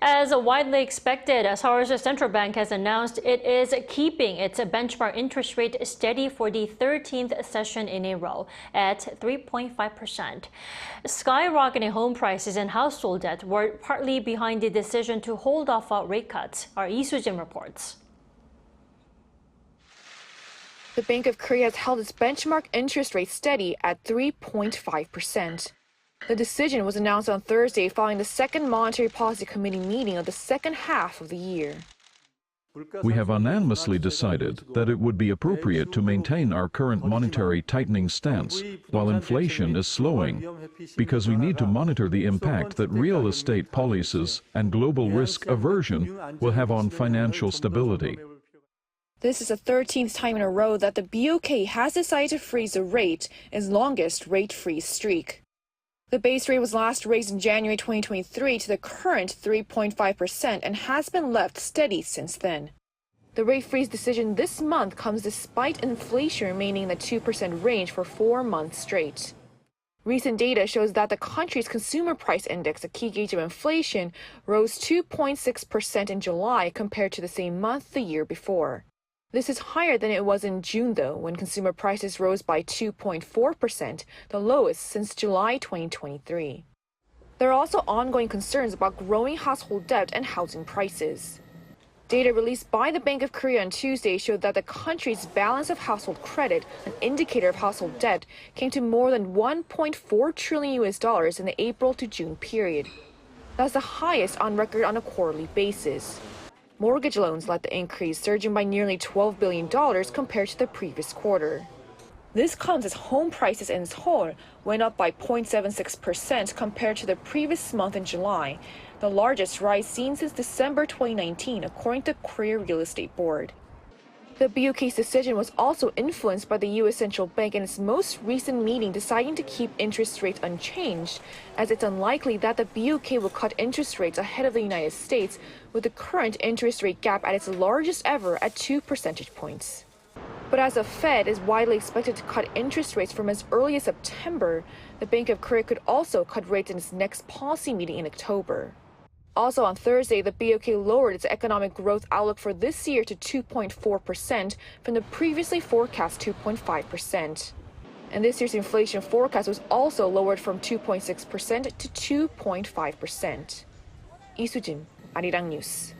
As widely expected, Seoul's central bank has announced it is keeping its benchmark interest rate steady for the 13th session in a row at 3.5%. Skyrocketing home prices and household debt were partly behind the decision to hold off rate cuts. Our Lee Soo-jin reports. The Bank of Korea has held its benchmark interest rate steady at 3.5%. The decision was announced on Thursday following the second Monetary Policy Committee meeting of the second half of the year. We have unanimously decided that it would be appropriate to maintain our current monetary tightening stance while inflation is slowing, because we need to monitor the impact that real estate policies and global risk aversion will have on financial stability. This is the 13th time in a row that the BOK has decided to freeze the rate, its longest rate freeze streak. The base rate was last raised in January 2023 to the current 3.5% and has been left steady since then. The rate freeze decision this month comes despite inflation remaining in the 2% range for 4 months straight. Recent data shows that the country's consumer price index, a key gauge of inflation, rose 2.6% in July compared to the same month the year before. This is higher than it was in June, though, when consumer prices rose by 2.4%, the lowest since July 2023. There are also ongoing concerns about growing household debt and housing prices. Data released by the Bank of Korea on Tuesday showed that the country's balance of household credit, an indicator of household debt, came to more than $1.4 trillion in the April to June period. That's the highest on record on a quarterly basis. Mortgage loans led the increase, surging by nearly $12 billion compared to the previous quarter. This comes as home prices in Seoul went up by 0.76% compared to the previous month in July, the largest rise seen since December 2019, according to Korea Real Estate Board. The BOK's decision was also influenced by the U.S. Central Bank in its most recent meeting deciding to keep interest rates unchanged, as it's unlikely that the BOK will cut interest rates ahead of the United States, with the current interest rate gap at its largest ever at 2 percentage points. But as the Fed is widely expected to cut interest rates from as early as September, the Bank of Korea could also cut rates in its next policy meeting in October. Also on Thursday, the BOK lowered its economic growth outlook for this year to 2.4% from the previously forecast 2.5%. And this year's inflation forecast was also lowered from 2.6% to 2.5%. Lee Soo-jin, Arirang News.